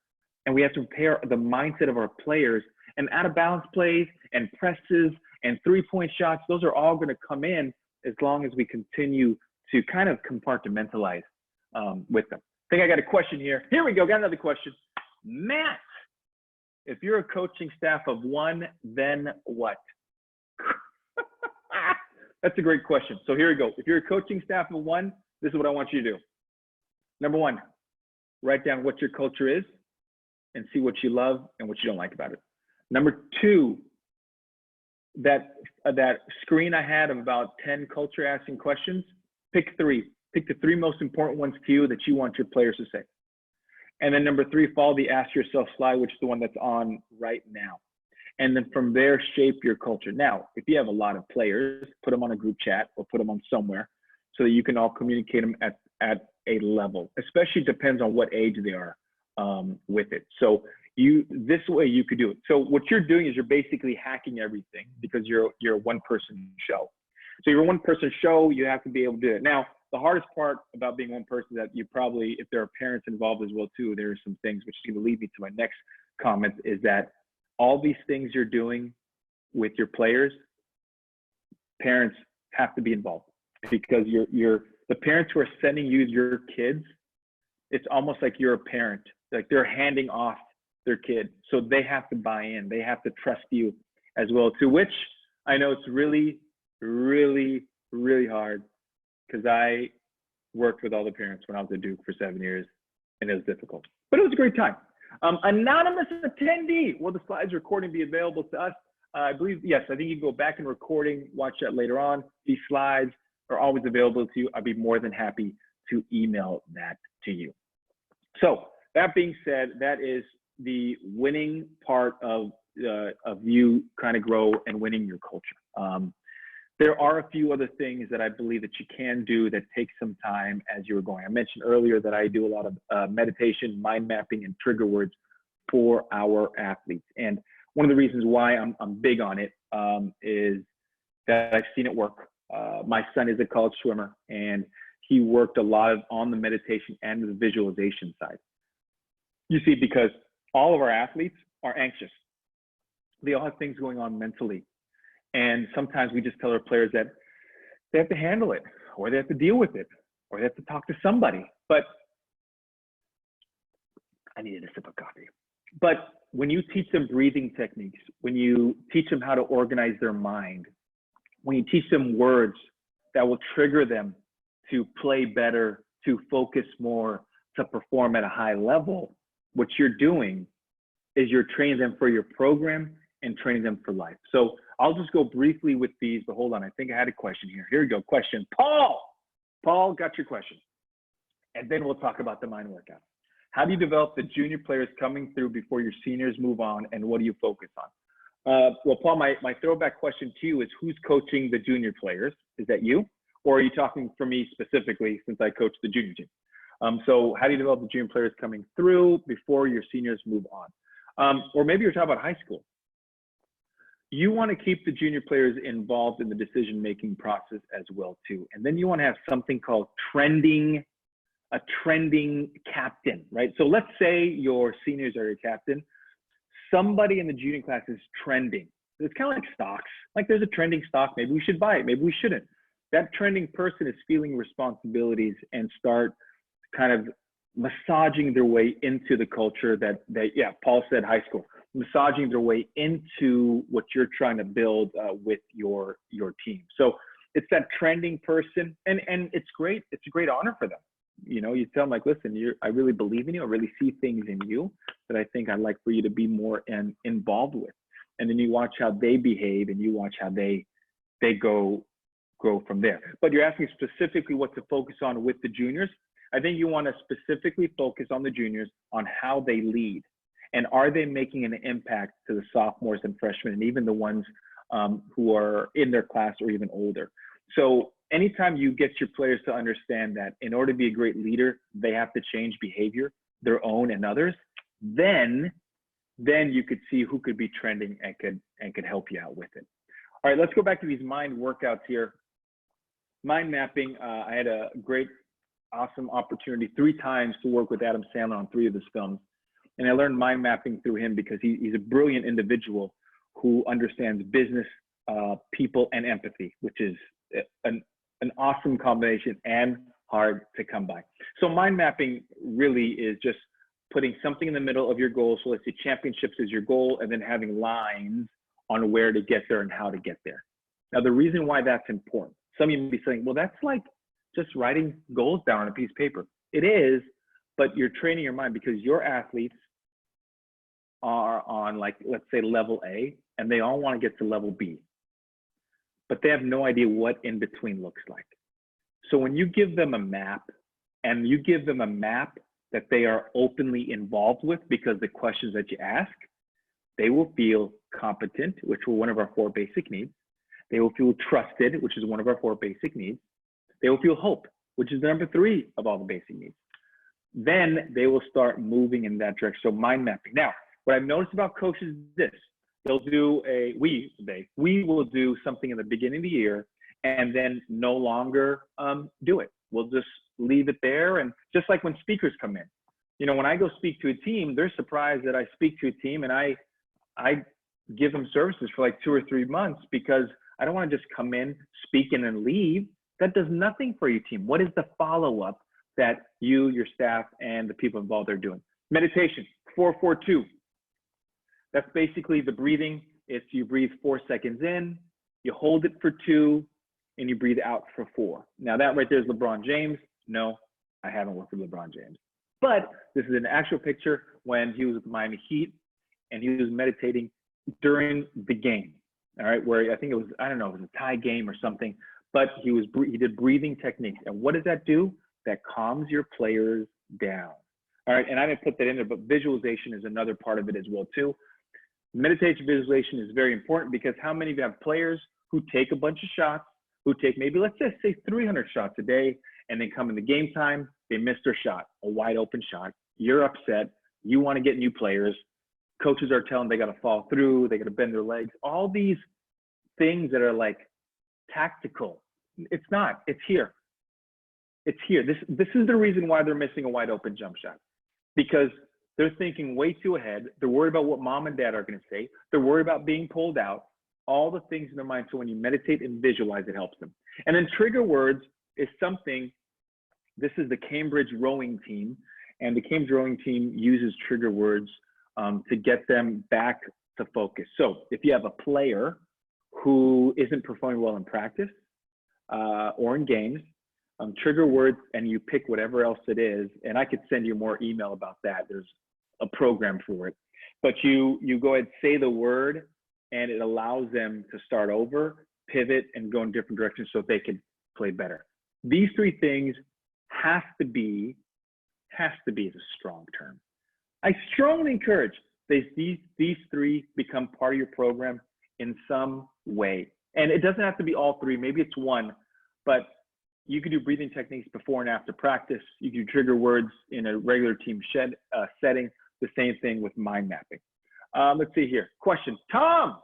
And we have to prepare the mindset of our players, and out of bounds plays and presses and 3-point shots. Those are all going to come in as long as we continue to kind of compartmentalize with them. I think I got a question here. Here we go. Got another question. Matt, if you're a coaching staff of one, then what? That's a great question. So here we go. If you're a coaching staff of one, this is what I want you to do. Number one, write down what your culture is and see what you love and what you don't like about it. Number two, that screen I had of about 10 culture asking questions, pick three. Pick the three most important ones to you that you want your players to say. And then number three, follow the ask yourself slide, which is the one that's on right now. And then from there, shape your culture. Now, if you have a lot of players, put them on a group chat or put them on somewhere so that you can all communicate them at a level, especially depends on what age they are with it. So this way you could do it. So what you're doing is you're basically hacking everything because you're a one-person show. So you're a one-person show, you have to be able to do it. Now, the hardest part about being one person that you probably, if there are parents involved as well too, there are some things which is going to lead me to my next comment, is that all these things you're doing with your players, parents have to be involved, because the parents who are sending you your kids, it's almost like you're a parent, like they're handing off their kid. So they have to buy in, they have to trust you as well too, which I know it's really, really, really hard, because I worked with all the parents when I was at Duke for 7 years, and it was difficult, but it was a great time. Anonymous attendee, will the slides recording be available to us? I believe, yes, I think you can go back in recording, watch that later on. These slides are always available to you. I'd be more than happy to email that to you. So that being said, that is the winning part of you kind of grow and winning your culture. There are a few other things that I believe that you can do that take some time as you were going. I mentioned earlier that I do a lot of meditation, mind mapping, and trigger words for our athletes. And one of the reasons why I'm big on it is that I've seen it work. My son is a college swimmer, and he worked a lot on the meditation and the visualization side. You see, because all of our athletes are anxious. they all have things going on mentally. And sometimes we just tell our players that they have to handle it, or they have to deal with it, or they have to talk to somebody. But I needed a sip of coffee. But when you teach them breathing techniques, when you teach them how to organize their mind, when you teach them words that will trigger them to play better, to focus more, to perform at a high level, what you're doing is you're training them for your program and training them for life. So I'll just go briefly with these, but hold on. I think I had a question here. Here we go. Question. Paul got your question. And then we'll talk about the mind workout. How do you develop the junior players coming through before your seniors move on, and what do you focus on? Well, Paul, my throwback question to you is, who's coaching the junior players? Is that you? Or are you talking for me specifically, since I coach the junior team? So how do you develop the junior players coming through before your seniors move on? Or maybe you're talking about high school. You want to keep the junior players involved in the decision-making process as well too. And then you want to have something called a trending captain, right? So let's say your seniors are your captain. Somebody in the junior class is trending. It's kind of like stocks. Like there's a trending stock, maybe we should buy it, maybe we shouldn't. That trending person is feeling responsibilities and start kind of massaging their way into the culture that yeah, Paul said high school, massaging their way into what you're trying to build with your team. So it's that trending person, and it's great. It's a great honor for them. You know, you tell them like, listen, I really believe in you. I really see things in you that I think I'd like for you to be more involved with. And then you watch how they behave, and you watch how they grow from there. But you're asking specifically what to focus on with the juniors. I think you want to specifically focus on the juniors on how they lead, and are they making an impact to the sophomores and freshmen, and even the ones who are in their class or even older. So anytime you get your players to understand that in order to be a great leader, they have to change behavior, their own and others, then you could see who could be trending and could help you out with it. All right, let's go back to these mind workouts here. Mind mapping, I had a great, awesome opportunity 3 times to work with Adam Sandler on 3 of his films. And I learned mind mapping through him because he's a brilliant individual who understands business, people, and empathy, which is an awesome combination and hard to come by. So mind mapping really is just putting something in the middle of your goal. So let's say championships is your goal, and then having lines on where to get there and how to get there. Now, the reason why that's important, some of you may be saying, well, that's like just writing goals down on a piece of paper. It is, but you're training your mind because your athletes are on, like, let's say level A, and they all want to get to level B, but they have no idea what in between looks like. So when you give them a map, and you give them a map that they are openly involved with, because the questions that you ask, they will feel competent, which are one of our 4 basic needs. They will feel trusted, which is one of our 4 basic needs. They will feel hope, which is the number 3 of all the basic needs. Then they will start moving in that direction. So mind mapping. Now, what I've noticed about coaches is this: they'll do we will do something in the beginning of the year, and then no longer do it. We'll just leave it there. And just like when speakers come in, you know, when I go speak to a team, they're surprised that I speak to a team, and I give them services for like 2 or 3 months, because I don't want to just come in, speak, and then leave. That does nothing for your team. What is the follow-up that you, your staff, and the people involved are doing? Meditation, 4-4-2. That's basically the breathing. It's you breathe 4 seconds in, you hold it for 2, and you breathe out for 4. Now that right there is LeBron James. No, I haven't worked with LeBron James. But this is an actual picture when he was with the Miami Heat, and he was meditating during the game. All right, where I think it was, I don't know, it was a tie game or something, but he did breathing techniques. And what does that do? That calms your players down. All right, and I didn't put that in there, but visualization is another part of it as well too. Meditation visualization is very important, because how many of you have players who take a bunch of shots, who take maybe, let's just say 300 shots a day, and then come in the game time, they miss their shot, a wide open shot. You're upset. You want to get new players. Coaches are telling them they got to fall through, they got to bend their legs. All these things that are like tactical. It's not. It's here. It's here. This is the reason why they're missing a wide open jump shot, because They're thinking way too ahead. They're worried about what mom and dad are going to say. They're worried about being pulled out, all the things in their mind. So when you meditate and visualize, it helps them. And then trigger words is something, this is the Cambridge rowing team. And the Cambridge rowing team uses trigger words to get them back to focus. So if you have a player who isn't performing well in practice or in games, trigger words, and you pick whatever else it is, and I could send you more email about that. There's a program for it. But you go ahead, say the word, and it allows them to start over, pivot, and go in different directions so they can play better. These three things has to be is a strong term. I strongly encourage these three become part of your program in some way. And it doesn't have to be all three. Maybe it's one, but you could do breathing techniques before and after practice. You can do trigger words in a regular team setting. The same thing with mind mapping. Let's see here. Question. Tom,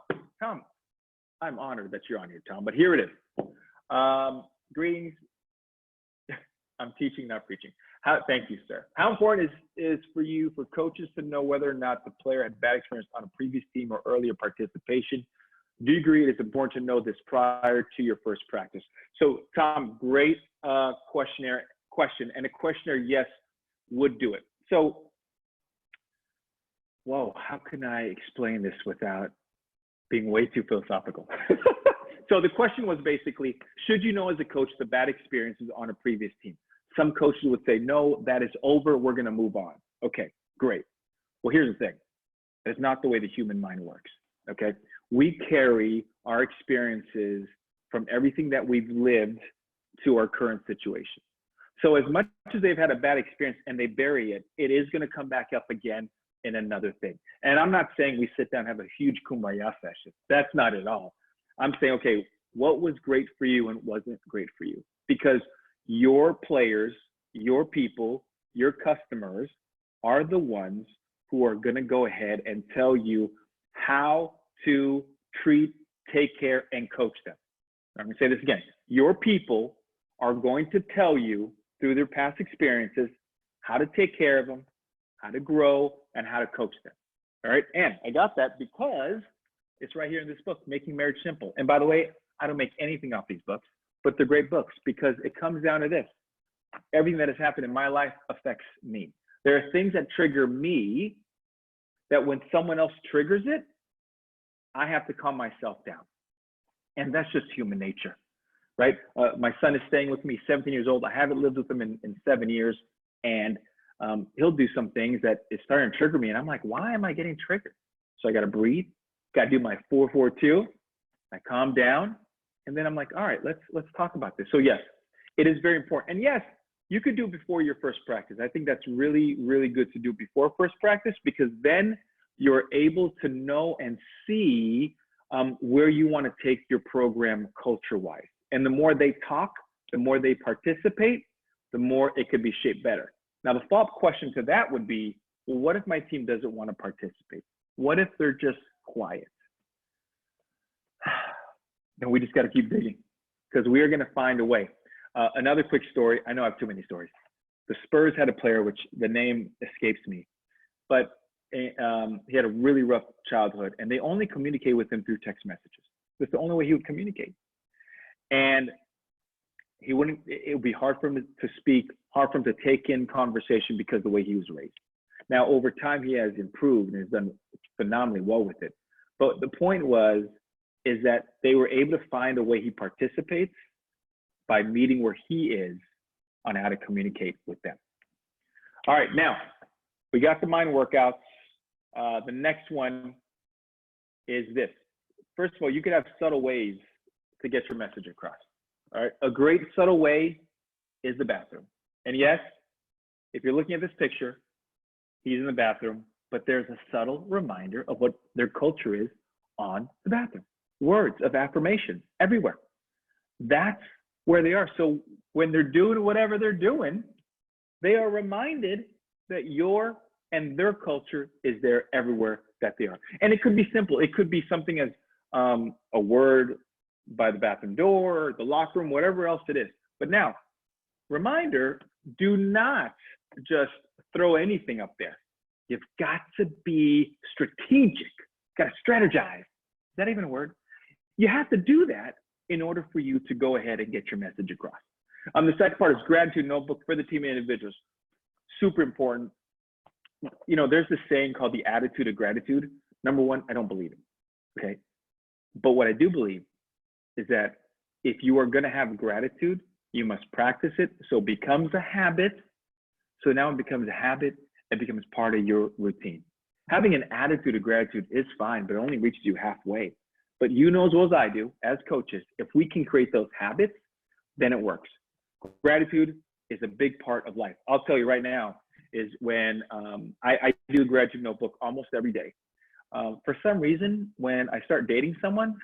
I'm honored that you're on here, Tom, but here it is. Greetings. I'm teaching, not preaching. Thank you, sir. How important is for you, for coaches to know whether or not the player had bad experience on a previous team or earlier participation? Do you agree it is important to know this prior to your first practice? So, Tom, great question. And a questionnaire, yes, would do it. So, whoa, how can I explain this without being way too philosophical? So the question was basically, should you know as a coach the bad experiences on a previous team? Some coaches would say, no, that is over. We're going to move on. Okay, great. Well, here's the thing. It's not the way the human mind works, okay? We carry our experiences from everything that we've lived to our current situation. So as much as they've had a bad experience and they bury it, it is going to come back up again in another thing. And I'm not saying we sit down and have a huge kumbaya session. That's not at all. I'm saying, okay, what was great for you and wasn't great for you? Because your players, your people, your customers are the ones who are going to go ahead and tell you how to treat, take care, and coach them. I'm going to say this again. Your people are going to tell you through their past experiences how to take care of them, how to grow, and how to coach them. All right. And I got that because it's right here in this book, Making Marriage Simple. And by the way, I don't make anything off these books, but they're great books because it comes down to this. Everything that has happened in my life affects me. There are things that trigger me that when someone else triggers it, I have to calm myself down. And that's just human nature, right? My son is staying with me, 17 years old. I haven't lived with him in 7 years. And he'll do some things that is starting to trigger me. And I'm like, why am I getting triggered? So I got to breathe, got to do my 4-4-2. I calm down. And then I'm like, all right, let's talk about this. So yes, it is very important. And yes, you could do it before your first practice. I think that's really, really good to do before first practice because then you're able to know and see where you want to take your program culture-wise. And the more they talk, the more they participate, the more it could be shaped better. Now, the follow-up question to that would be, well, what if my team doesn't want to participate? What if they're just quiet? Then we just got to keep digging because we are going to find a way. Another quick story. I know I have too many stories. The Spurs had a player, which the name escapes me, but he had a really rough childhood and they only communicate with him through text messages. That's the only way he would communicate. And it would be hard for him to speak, hard for him to take in conversation because of the way he was raised. Now, over time, he has improved and has done phenomenally well with it. But the point is that they were able to find a way he participates by meeting where he is on how to communicate with them. All right, now we got the mind workouts. The next one is this. First of all, you could have subtle ways to get your message across. All right, a great subtle way is the bathroom. And yes, if you're looking at this picture, he's in the bathroom, but there's a subtle reminder of what their culture is on the bathroom. Words of affirmation everywhere. That's where they are. So when they're doing whatever they're doing, they are reminded that your and their culture is there everywhere that they are. And it could be simple. It could be something as a word by the bathroom door, the locker room, whatever else it is. But now, reminder, do not just throw anything up there. You've got to be strategic. Got to strategize. Is that even a word? You have to do that in order for you to go ahead and get your message across. The second part is gratitude notebook for the team and individuals. Super important. You know, there's this saying called the attitude of gratitude. Number one, I don't believe it. Okay. But what I do believe is that if you are going to have gratitude, you must practice it. So it becomes a habit. So now it becomes a habit. It becomes part of your routine. Having an attitude of gratitude is fine, but it only reaches you halfway. But you know as well as I do, as coaches, if we can create those habits, then it works. Gratitude is a big part of life. I'll tell you right now is when I do a gratitude notebook almost every day. For some reason, when I start dating someone,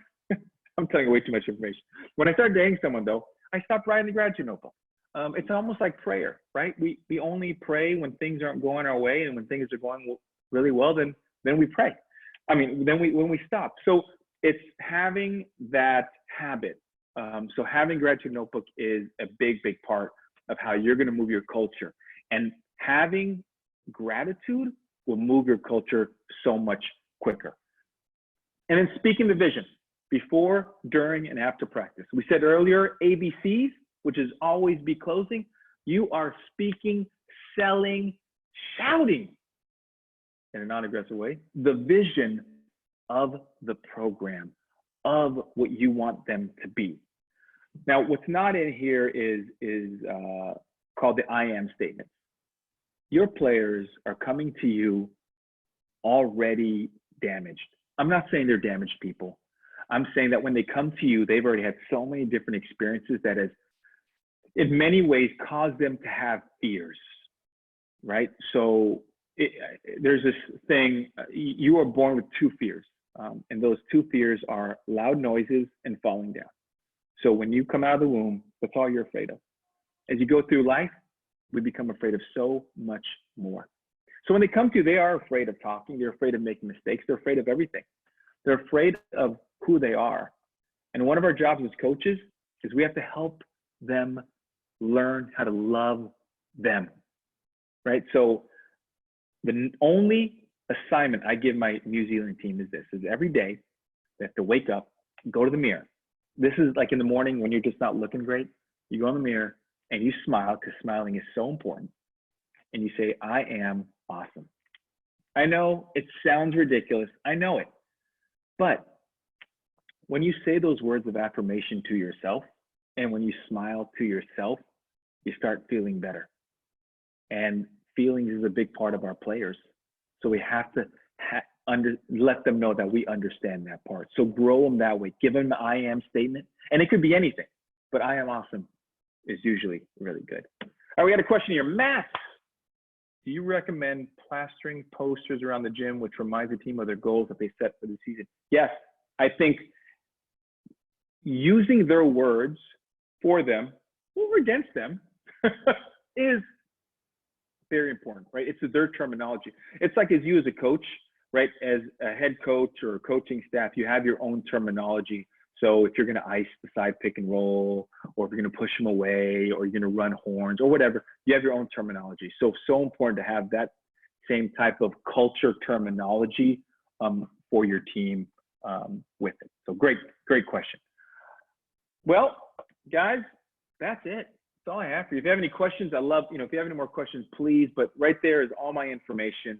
I'm telling you way too much information. When I start dating someone though, I stopped writing the gratitude notebook. It's almost like prayer, right? We only pray when things aren't going our way, and when things are going really well, then we pray. I mean, when we stop. So it's having that habit. So having gratitude notebook is a big part of how you're going to move your culture. And having gratitude will move your culture so much quicker. And then speaking the vision before, during, and after practice. We said earlier, ABCs, which is always be closing. You are speaking, selling, shouting in a non-aggressive way, the vision of the program, of what you want them to be. Now, what's not in here is called the I am statement. Your players are coming to you already damaged. I'm not saying they're damaged people. I'm saying that when they come to you, they've already had so many different experiences that has, in many ways, caused them to have fears, right? So there's this thing, you are born with two fears, and those two fears are loud noises and falling down. So when you come out of the womb, that's all you're afraid of. As you go through life, we become afraid of so much more. So when they come to you, they are afraid of talking. They're afraid of making mistakes. They're afraid of everything. They're afraid of who they are. And one of our jobs as coaches is we have to help them learn how to love them, right? So the only assignment I give my New Zealand team is this, is every day they have to wake up, go to the mirror. This is like in the morning when you're just not looking great. You go in the mirror and you smile, because smiling is so important. And you say, I am awesome. I know it sounds ridiculous. I know it. But when you say those words of affirmation to yourself, and when you smile to yourself, you start feeling better. And feelings is a big part of our players. So we have to let them know that we understand that part. So grow them that way. Give them the I am statement. And it could be anything, but I am awesome is usually really good. All right, we got a question here. Matt, do you recommend plastering posters around the gym which reminds the team of their goals that they set for the season? Yes, I think using their words for them or against them is very important, right? It's their terminology. It's like as you as a coach, right? As a head coach or a coaching staff, you have your own terminology. So if you're going to ice the side pick and roll, or if you're going to push them away, or you're going to run horns or whatever, you have your own terminology. So important to have that same type of culture terminology for your team with it. So great question. Well, guys, that's it. That's all I have for you. If you have any questions, I love, if you have any more questions, please, but right there is all my information.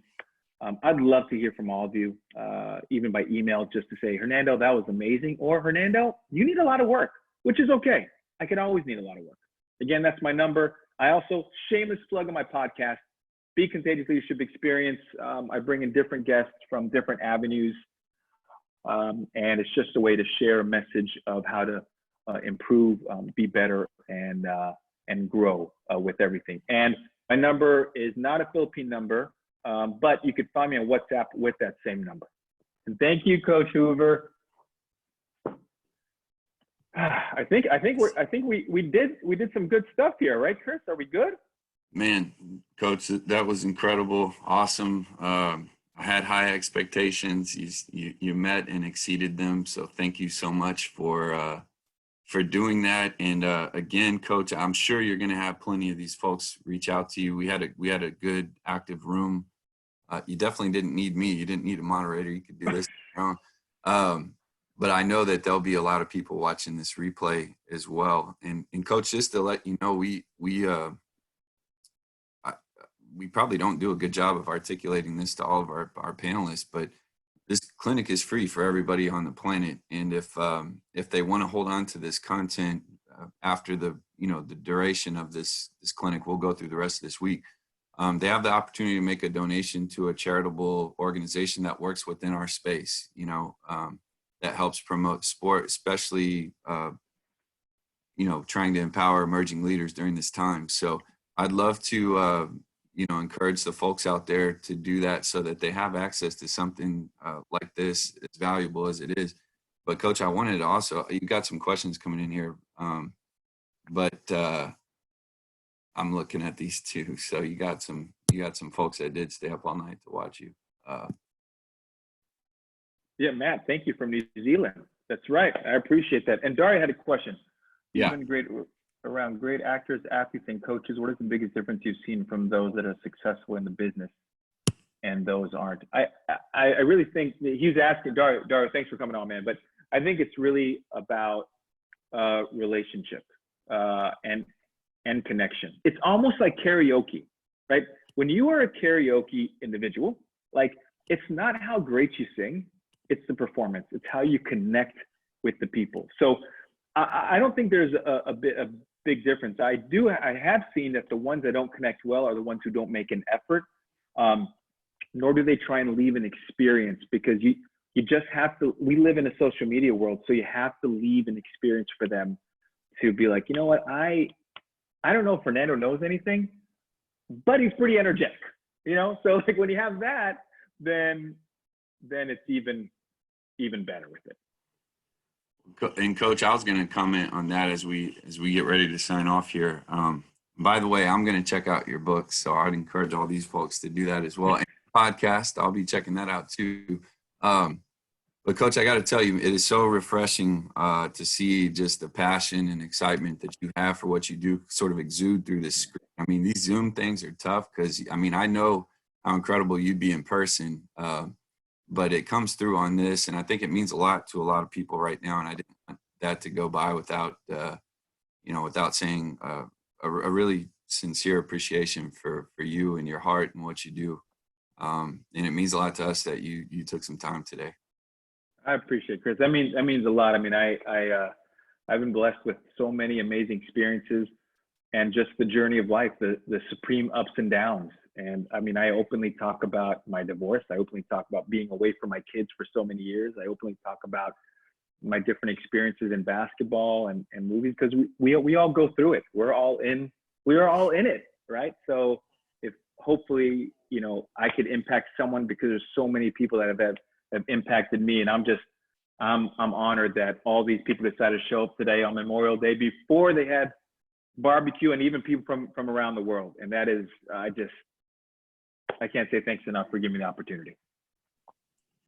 I'd love to hear from all of you, even by email, just to say, Hernando, that was amazing. Or Hernando, you need a lot of work, which is okay. I can always need a lot of work. Again, that's my number. I also, shameless plug on my podcast, Be Contagious Leadership Experience. I bring in different guests from different avenues. And it's just a way to share a message of how to improve, be better, and grow with everything. And my number is not a Philippine number, but you could find me on WhatsApp with that same number. And thank you, Coach Hoover. I think we did some good stuff here, right, Chris? Are we good? Man, Coach, that was incredible, awesome. I had high expectations. You met and exceeded them. So thank you so much for doing that. And again, Coach, I'm sure you're going to have plenty of these folks reach out to you. We had a good active room You definitely didn't need me. You didn't need a moderator. You could do this on your own. But I know that there'll be a lot of people watching this replay as well. And Coach, just to let you know, we probably don't do a good job of articulating this to all of our panelists, but this clinic is free for everybody on the planet. And if they want to hold on to this content after the duration of this clinic, we'll go through the rest of this week. They have the opportunity to make a donation to a charitable organization that works within our space, that helps promote sport, especially, trying to empower emerging leaders during this time. So I'd love to, encourage the folks out there to do that so that they have access to something like this, as valuable as it is. But Coach, I wanted to also, you got some questions coming in here, but I'm looking at these two. So you got some folks that did stay up all night to watch you. Yeah, Matt, thank you from New Zealand. That's right. I appreciate that. And Daria had a question. Yeah. You've been great around great actors, athletes, and coaches. What is the biggest difference you've seen from those that are successful in the business and those aren't? I really think he's asking, Daria, thanks for coming on, man. But I think it's really about relationship and connection. It's almost like karaoke, right? When you are a karaoke individual, like, it's not how great you sing, it's the performance. It's how you connect with the people. So I don't think there's a big difference. I have seen that the ones that don't connect well are the ones who don't make an effort, nor do they try and leave an experience, because you just have to, we live in a social media world, so you have to leave an experience for them to be like, you know what, I don't know if Fernando knows anything, but he's pretty energetic, So like when you have that, then it's even better with it. And Coach, I was going to comment on that as we get ready to sign off here. By the way, I'm going to check out your books, so I'd encourage all these folks to do that as well. And podcast, I'll be checking that out too. But Coach, I got to tell you, it is so refreshing to see just the passion and excitement that you have for what you do sort of exude through this screen. I mean, these Zoom things are tough because, I know how incredible you'd be in person, but it comes through on this, and I think it means a lot to a lot of people right now. And I didn't want that to go by without, without saying a really sincere appreciation for you and your heart and what you do. And it means a lot to us that you took some time today. I appreciate it, Chris. That means a lot. I mean, I've been blessed with so many amazing experiences, and just the journey of life, the supreme ups and downs. And I mean, I openly talk about my divorce. I openly talk about being away from my kids for so many years. I openly talk about my different experiences in basketball and movies, because we all go through it. We are all in it, right? So if hopefully, I could impact someone, because there's so many people that have impacted me. And I'm honored that all these people decided to show up today on Memorial Day before they had barbecue, and even people from around the world. And that is, I can't say thanks enough for giving me the opportunity.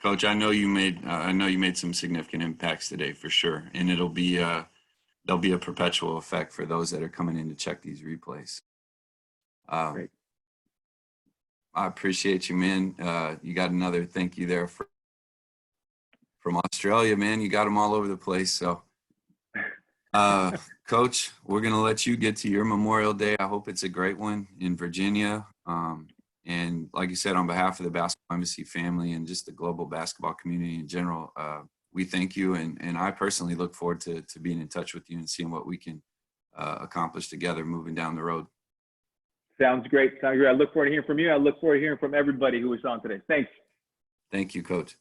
Coach, I know you made some significant impacts today for sure. And there'll be a perpetual effect for those that are coming in to check these replays. Great. I appreciate you, man. You got another thank you there from Australia, man. You got them all over the place. So, Coach, we're going to let you get to your Memorial Day. I hope it's a great one in Virginia. And like you said, on behalf of the Basketball Embassy family and just the global basketball community in general, we thank you. And I personally look forward to being in touch with you and seeing what we can accomplish together moving down the road. Sounds great. I look forward to hearing from you. I look forward to hearing from everybody who was on today. Thanks. Thank you, Coach.